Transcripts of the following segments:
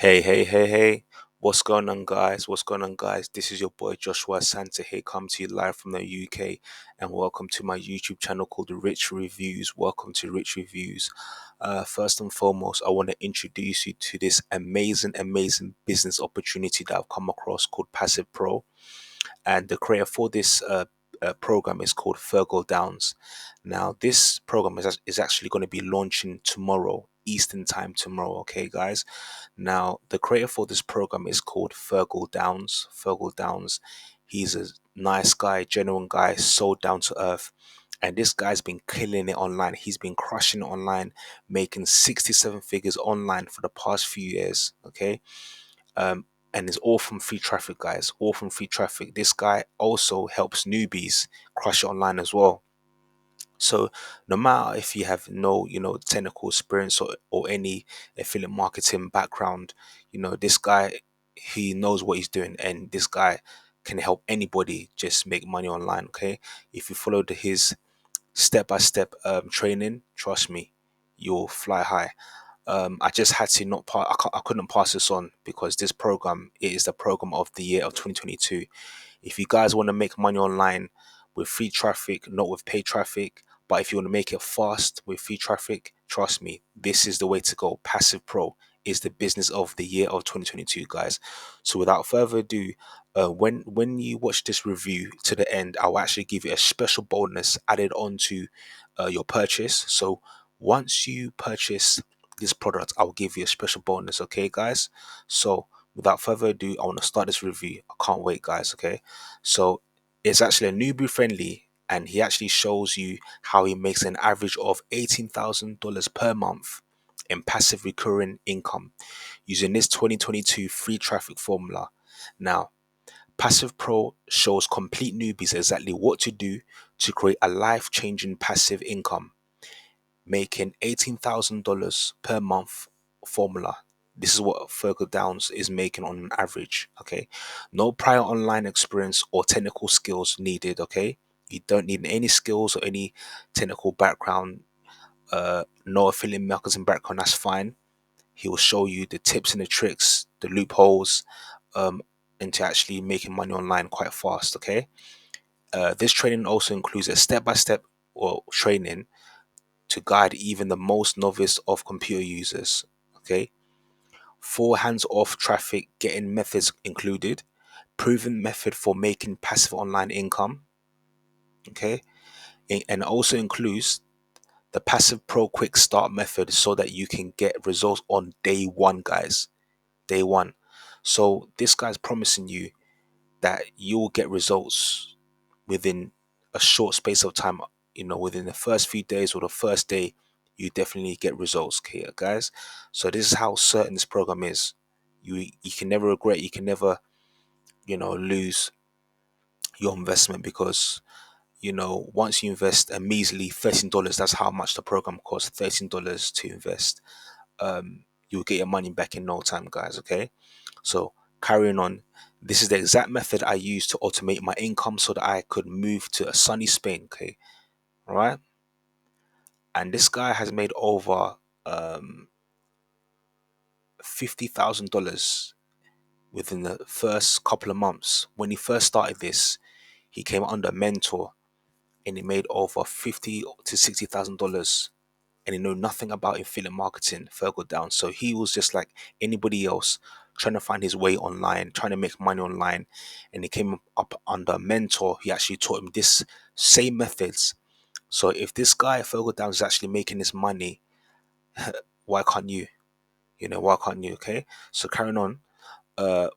Hey. What's going on, guys? What's going on, guys? This is your boy Joshua Santa here, come to you live from the UK, and welcome to my YouTube channel called Rich Reviews. Welcome to Rich Reviews. First and foremost, I want to introduce you to this amazing business opportunity that I've come across called Passive Pro, and the creator for this program is called Fergal Downs. Now, this program is actually going to be launching tomorrow, Eastern time tomorrow. Okay, guys. Now, the creator for this program is called Fergal Downs. Fergal Downs, he's a nice guy, genuine guy, so down to earth. And this guy's been killing it online. He's been crushing it online, making 67 figures online for the past few years. Okay. Um, and it's all from free traffic, guys. All from free traffic. This guy also helps newbies crush it online as well. So no matter if you have no, technical experience or any affiliate marketing background, this guy, he knows what he's doing, and this guy can help anybody just make money online. Okay, if you follow his step-by-step training, trust me, you'll fly high. I just had to not part. I couldn't pass this on because this program, it is the program of the year of 2022. If you guys want to make money online with free traffic, not with paid traffic, but if you want to make it fast with free traffic, trust me, this is the way to go. Passive Pro is the business of the year of 2022, guys. So without further ado, when you watch this review to the end, I'll actually give you a special bonus added on to your purchase. So once you purchase this product, I'll give you a special bonus. Okay, guys. So without further ado, I want to start this review. I can't wait, guys. Okay, so it's actually a newbie friendly, and he actually shows you how he makes an average of $18,000 per month in passive recurring income using this 2022 free traffic formula. Now, Passive Pro shows complete newbies exactly what to do to create a life-changing passive income, making $18,000 per month formula. This is what Fergal Downs is making on an average. Okay, no prior online experience or technical skills needed. Okay, you don't need any skills or any technical background. No affiliate marketing background. That's fine. He will show you the tips and the tricks, the loopholes, um, into actually making money online quite fast. Okay, this training also includes a step-by-step or training to guide even the most novice of computer users. Okay, four hands-off traffic getting methods included, proven method for making passive online income. Okay, and also includes the Passive Pro Quick Start method so that you can get results on day one, guys. Day one. So this guy's promising you that you will get results within a short space of time. Within the first few days or the first day, you definitely get results, okay, guys. So this is how certain this program is. You can never regret, you can never lose your investment, because once you invest a measly $13, that's how much the program costs, $13 to invest. You'll get your money back in no time, guys. Okay, so carrying on, this is the exact method I used to automate my income so that I could move to a sunny Spain. Okay, all right. And this guy has made over $50,000 within the first couple of months. When he first started this, he came under a mentor, and he made over $50,000 to $60,000, and he knew nothing about affiliate marketing. Fergal down, so he was just like anybody else, trying to find his way online, trying to make money online, and he came up under a mentor. He actually taught him this same methods. So if this guy Fergal down is actually making this money, why can't you? Why can't you? Okay, so carrying on.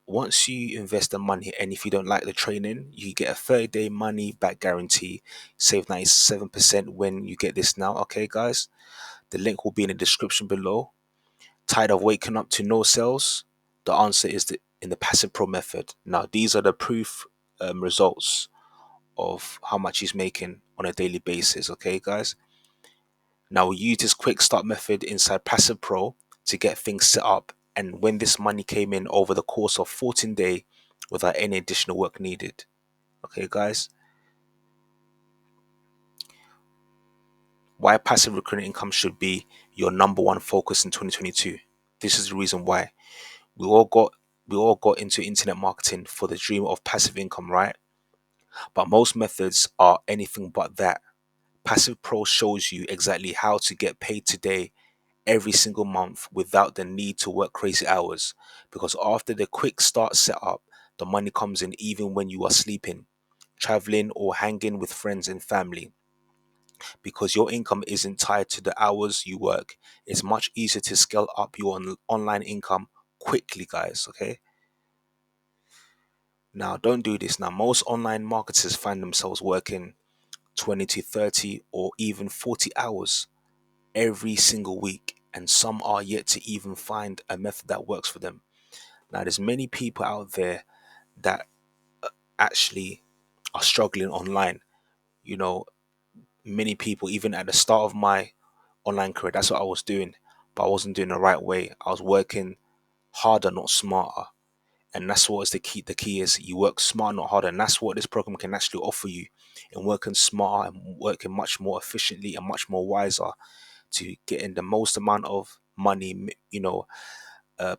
Once you invest the money, and if you don't like the training, you get a 30-day money back guarantee. Save 97% when you get this now. Okay, guys, the link will be in the description below. Tired of waking up to no sales? The answer is in the Passive Pro method. Now, these are the proof results of how much he's making on a daily basis. Okay, guys. Now, we use this quick start method inside Passive Pro to get things set up, and when this money came in over the course of 14 days without any additional work needed. Okay, guys. Why passive recurring income should be your number one focus in 2022. This is the reason why. We all got we all got into internet marketing for the dream of passive income, right? But most methods are anything but that. Passive Pro shows you exactly how to get paid today every single month without the need to work crazy hours. Because after the quick start setup, the money comes in even when you are sleeping, traveling, or hanging with friends and family. Because your income isn't tied to the hours you work, it's much easier to scale up your online income quickly, guys. Okay. Now, don't do this. Now, most online marketers find themselves working 20 to 30 or even 40 hours every single week, and some are yet to even find a method that works for them. Now, there's many people out there that actually are struggling online. You know, many people, even at the start of my online career, that's what I was doing, but I wasn't doing the right way. I was working harder, not smarter. And that's what is the key. The key is you work smart, not harder. And that's what this program can actually offer you, in working smarter and working much more efficiently and much more wiser to get in the most amount of money,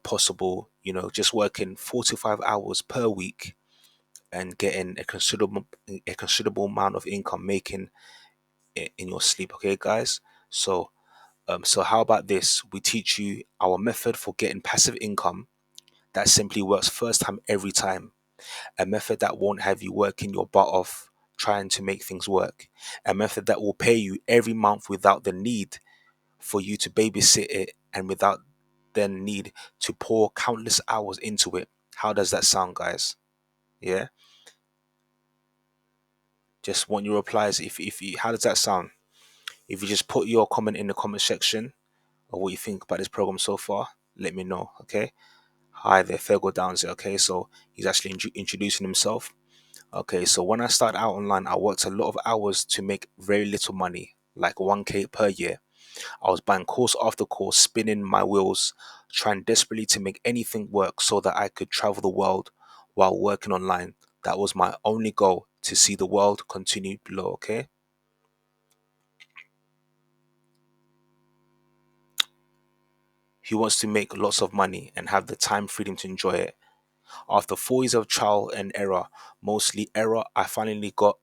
possible. Just working 4 to 5 hours per week and getting a considerable amount of income, making it in your sleep. Okay, guys. So how about this? We teach you our method for getting passive income that simply works first time every time. A method that won't have you working your butt off trying to make things work. A method that will pay you every month without the need for you to babysit it and without the need to pour countless hours into it. How does that sound, guys? Yeah? Just want your replies. If you, how does that sound? If you just put your comment in the comment section of what you think about this program so far, let me know, okay? Hi there, Fergal Downs. Okay, so he's actually introducing himself. Okay, so when I started out online, I worked a lot of hours to make very little money, like 1K per year. I was buying course after course, spinning my wheels, trying desperately to make anything work so that I could travel the world while working online. That was my only goal, to see the world continue below, okay? He wants to make lots of money and have the time freedom to enjoy it. After 4 years of trial and error, mostly error, I finally got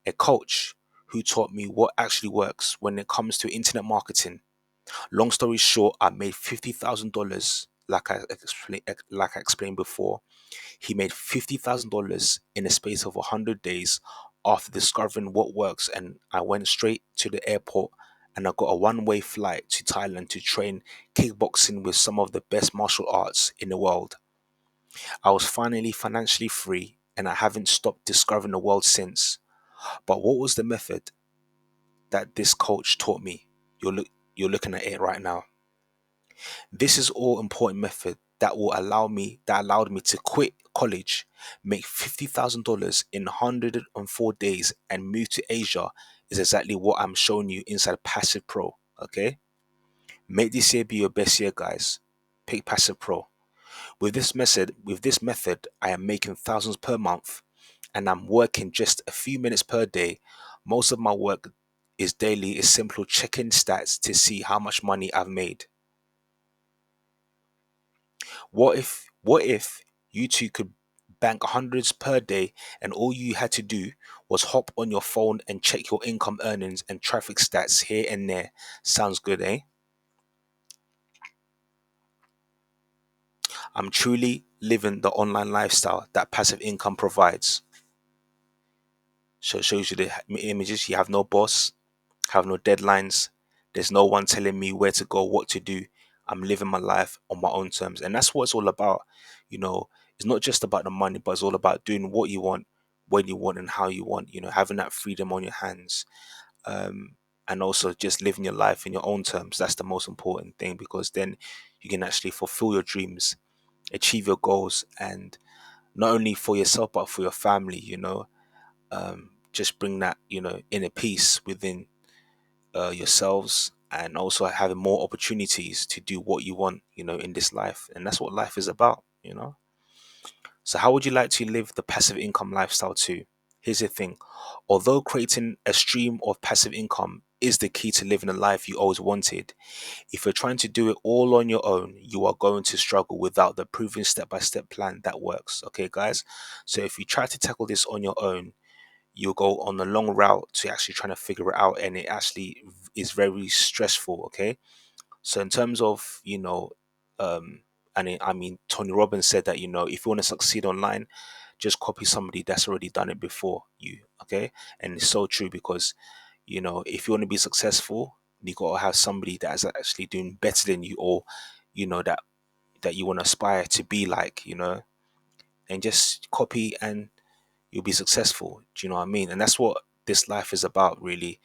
a coach who taught me what actually works when it comes to internet marketing. Long story short, I made $50,000, like I explained before. He made $50,000 in the space of 100 days after discovering what works, and I went straight to the airport and I got a one-way flight to Thailand to train kickboxing with some of the best martial arts in the world. I was finally financially free and I haven't stopped discovering the world since. But what was the method that this coach taught me? You're looking at it right now. This is all important method that allowed me to quit college, make $50,000 in 104 days and move to Asia is exactly what I'm showing you inside Passive Pro. Okay? Make this year be your best year, guys. Pick Passive Pro. With this method, I am making thousands per month and I'm working just a few minutes per day. Most of my work is daily, is simple checking stats to see how much money I've made. What if you two could bank hundreds per day and all you had to do was hop on your phone and check your income earnings and traffic stats here and there? Sounds good, eh? I'm truly living the online lifestyle that passive income provides. So it shows you the images. You have no boss, have no deadlines. There's no one telling me where to go, what to do. I'm living my life on my own terms. And that's what it's all about. It's not just about the money, but it's all about doing what you want, when you want, and how you want, having that freedom on your hands. And also just living your life in your own terms. That's the most important thing, because then you can actually fulfill your dreams, achieve your goals, and not only for yourself, but for your family, just bring that, inner peace within yourselves, and also having more opportunities to do what you want, in this life. And that's what life is about. So how would you like to live the passive income lifestyle too? Here's the thing. Although creating a stream of passive income is the key to living a life you always wanted. If you're trying to do it all on your own, you are going to struggle without the proven step-by-step plan that works. Okay, guys? So if you try to tackle this on your own, you'll go on a long route to actually trying to figure it out, and it actually is very stressful. Okay, so in terms of, um I mean, Tony Robbins said that, if you want to succeed online, just copy somebody that's already done it before you. Okay, and it's so true, because if you want to be successful, you got to have somebody that is actually doing better than you, or that you want to aspire to be like, and just copy, and you'll be successful. Do you know what I mean? And that's what this life is about, really.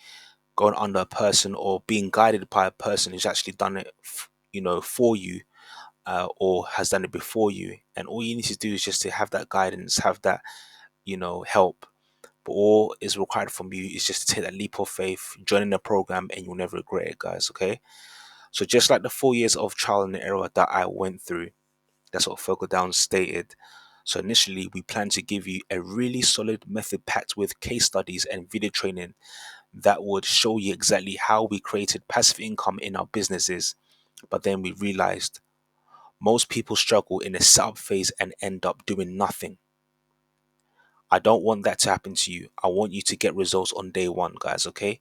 Going under a person, or being guided by a person who's actually done it, for you, or has done it before you. And all you need to do is just to have that guidance, have that, help. But all is required from you is just to take that leap of faith, join in the program, and you'll never regret it, guys. Okay. So just like the 4 years of trial and error that I went through, that's what Focal Down stated. So initially, we plan to give you a really solid method packed with case studies and video training that would show you exactly how we created passive income in our businesses. But then we realized most people struggle in the setup phase and end up doing nothing. I don't want that to happen to you. I want you to get results on day one, guys. Okay.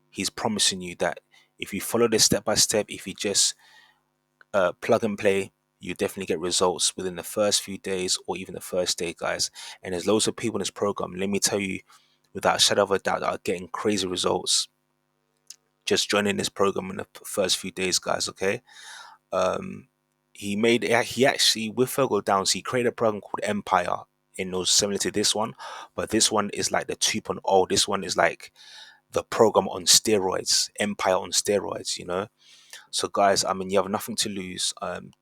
He's promising you that if you follow this step by step, if you just plug and play, you definitely get results within the first few days, or even the first day, guys. And there's loads of people in this program, let me tell you, without a shadow of a doubt, that are getting crazy results just joining this program in the first few days, guys. Okay. Um, he actually, with Fergal Downs, he created a program called Empire, in those similar to this one, but this one is like the 2.0. This one is like the program on steroids, Empire on steroids. So, guys, I mean, you have nothing to lose.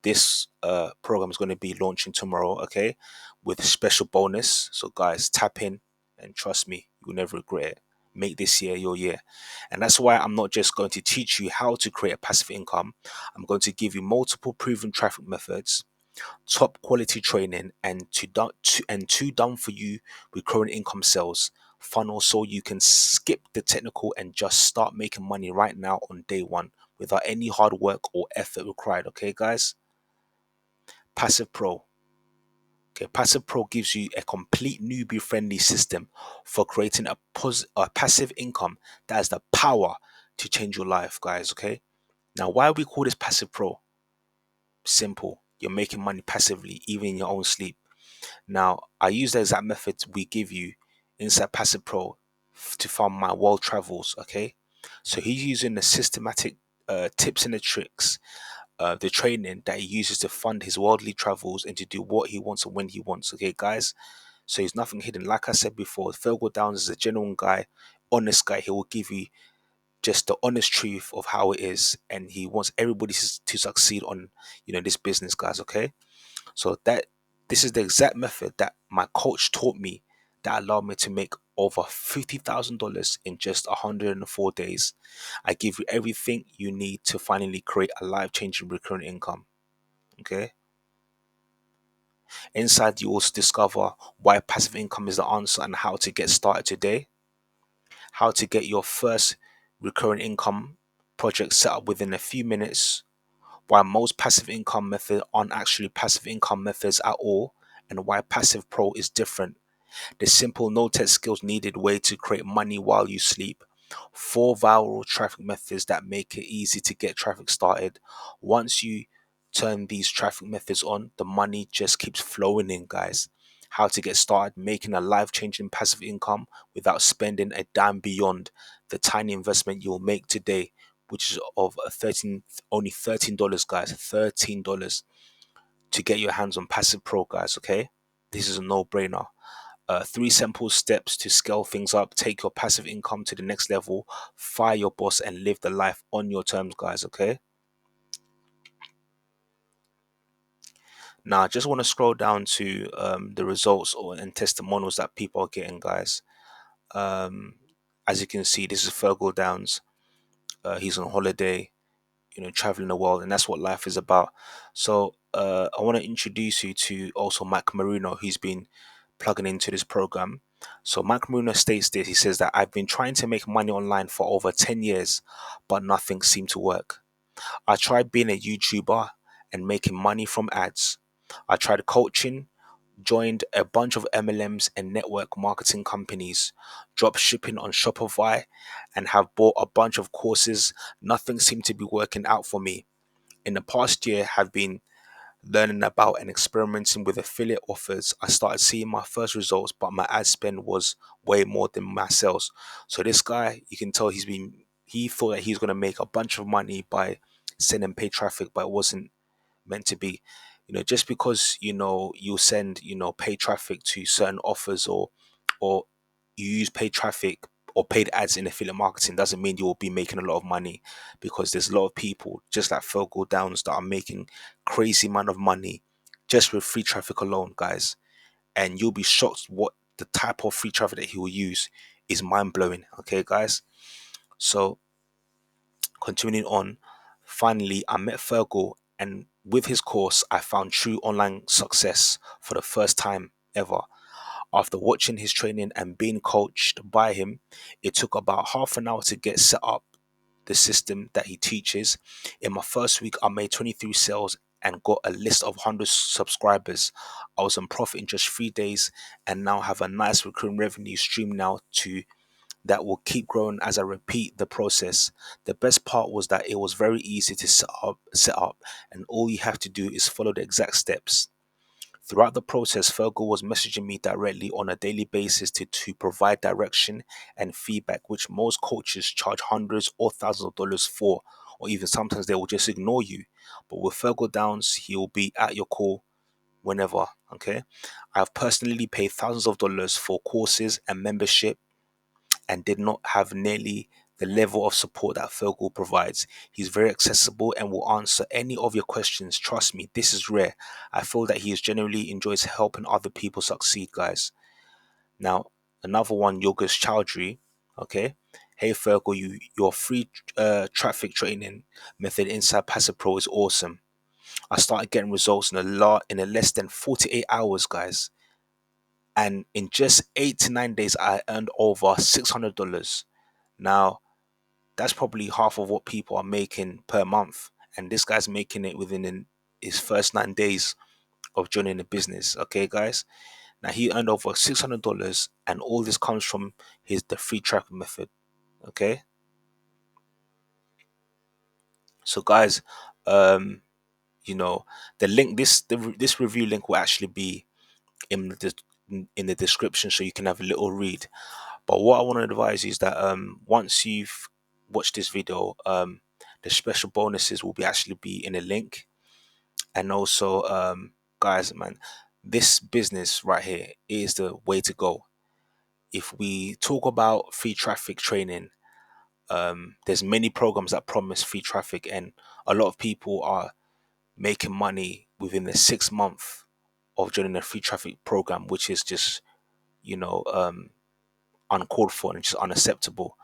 This program is going to be launching tomorrow, okay, with a special bonus. So, guys, tap in, and trust me, you'll never regret it. Make this year your year. And that's why I'm not just going to teach you how to create a passive income. I'm going to give you multiple proven traffic methods, top quality training, and two done for you recurring income sales funnel, so you can skip the technical and just start making money right now on day one without any hard work or effort required. Okay, guys? Passive Pro. Okay, Passive Pro gives you a complete newbie friendly system for creating a passive income that has the power to change your life, guys. Okay, now why we call this Passive Pro? Simple. You're making money passively, even in your own sleep. Now, I use the exact method we give you inside Passive Pro to fund my world travels. Okay, so he's using the systematic tips and the tricks, the training that he uses to fund his worldly travels and to do what he wants and when he wants. Okay, guys. So he's nothing hidden. Like I said before, Fergal Downs is a genuine guy, honest guy. He will give you just the honest truth of how it is, and he wants everybody to succeed on, this business, guys. Okay. So that this is the exact method that my coach taught me, that allowed me to make over $50,000 in just 104 days. I give you everything you need to finally create a life-changing recurring income. Okay. Inside, you also discover why passive income is the answer and how to get started today. How to get your first recurring income project set up within a few minutes. Why most passive income methods aren't actually passive income methods at all, and why Passive Pro is different. The simple no tech skills needed way to create money while you sleep. 4 viral traffic methods that make it easy to get traffic started. Once you turn these traffic methods on, the money just keeps flowing in, guys. How to get started making a life changing passive income without spending a dime beyond the tiny investment you'll make today, which is of a 13 only $13, guys. $13 to get your hands on Passive Pro, guys. Okay, this is a no-brainer. 3 simple steps to scale things up, take your passive income to the next level, fire your boss, and live the life on your terms, guys. Okay. Now, I just want to scroll down to the results and testimonials that people are getting, guys. Um, as you can see, this is Fergal Downs. He's on holiday, traveling the world, and that's what life is about. So, I want to introduce you to also Mike Marino, who's been plugging into this program. So Mike Marino states this. He says that I've been trying to make money online for over 10 years, but nothing seemed to work. I tried being a YouTuber and making money from ads. I tried coaching, joined a bunch of MLMs and network marketing companies, drop shipping on Shopify, and have bought a bunch of courses. Nothing seemed to be working out for me. In the past year, have been learning about and experimenting with affiliate offers. I started seeing my first results, but my ad spend was way more than my sales. So this guy, you can tell he thought that he's going to make a bunch of money by sending paid traffic, but it wasn't meant to be. Just because you send paid traffic to certain offers, or you use paid traffic or paid ads in affiliate marketing, doesn't mean you will be making a lot of money, because there's a lot of people just like Fergal Downs that are making crazy amount of money just with free traffic alone, guys. And you'll be shocked what the type of free traffic that he will use is mind-blowing. Okay, guys. So continuing on, finally, I met Fergal, and with his course, I found true online success for the first time ever. After watching his training and being coached by him, it took about half an hour to get set up the system that he teaches. In my first week, I made 23 sales and got a list of 100 subscribers. I was on profit in just 3 days and now have a nice recurring revenue stream now to that will keep growing as I repeat the process. The best part was that it was very easy to set up, and all you have to do is follow the exact steps. Throughout the process, Fergal was messaging me directly on a daily basis to provide direction and feedback, which most coaches charge hundreds or thousands of dollars for, or even sometimes they will just ignore you. But with Fergal Downs, he will be at your call whenever. Okay, I have personally paid thousands of dollars for courses and membership and did not have nearly the level of support that Fergal provides. He's very accessible and will answer any of your questions. Trust me, this is rare. I feel that he is genuinely enjoys helping other people succeed, guys. Now, another one, Yogesh Chowdhury. Okay. Hey Fergal, your free traffic training method inside Passive Pro is awesome. I started getting results in a less than 48 hours, guys. And in just 8 to 9 days, I earned over $600. Now, that's probably half of what people are making per month. And this guy's making it within his first 9 days of joining the business. Okay, guys. Now he earned over $600, and all this comes from the free traffic method. Okay, so guys, um, you know the link this review link will actually be in the description, so you can have a little read. But what I want to advise you is that once you've watched this video, the special bonuses will be actually be in a link. And also, guys, man, this business right here is the way to go. If we talk about free traffic training, there's many programs that promise free traffic, and a lot of people are making money within the 6 month of joining a free traffic program, which is just you know um, uncalled for and just unacceptable.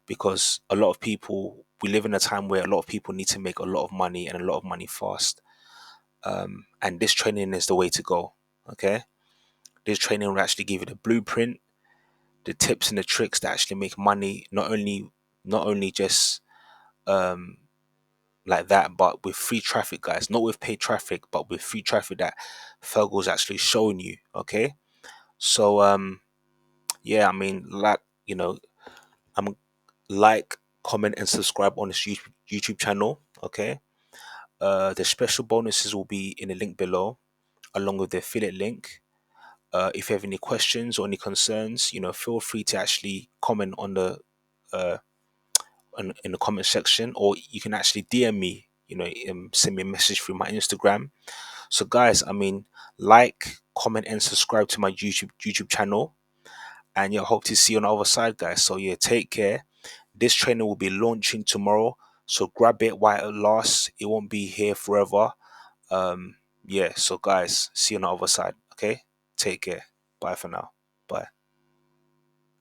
Because a lot of people, we live in a time where a lot of people need to make a lot of money and a lot of money fast. And this training is the way to go. Okay, this training will actually give you the blueprint, the tips and the tricks that actually make money. Not only just um, like that, but with free traffic, guys. Not with paid traffic, but with free traffic that Fergal's actually showing you. Okay, so yeah, I mean, I'm like, comment, and subscribe on this YouTube channel. Okay, the special bonuses will be in the link below, along with the affiliate link. If you have any questions or any concerns, feel free to actually comment on uh, in the comment section, or you can actually DM me. Send me a message through my Instagram. So, guys, I mean, like, comment, and subscribe to my YouTube channel, and yeah, hope to see you on the other side, guys. So yeah, take care. This training will be launching tomorrow, so grab it while it lasts. It won't be here forever. Um, yeah. So, guys, see you on the other side. Okay, take care. Bye for now. Bye.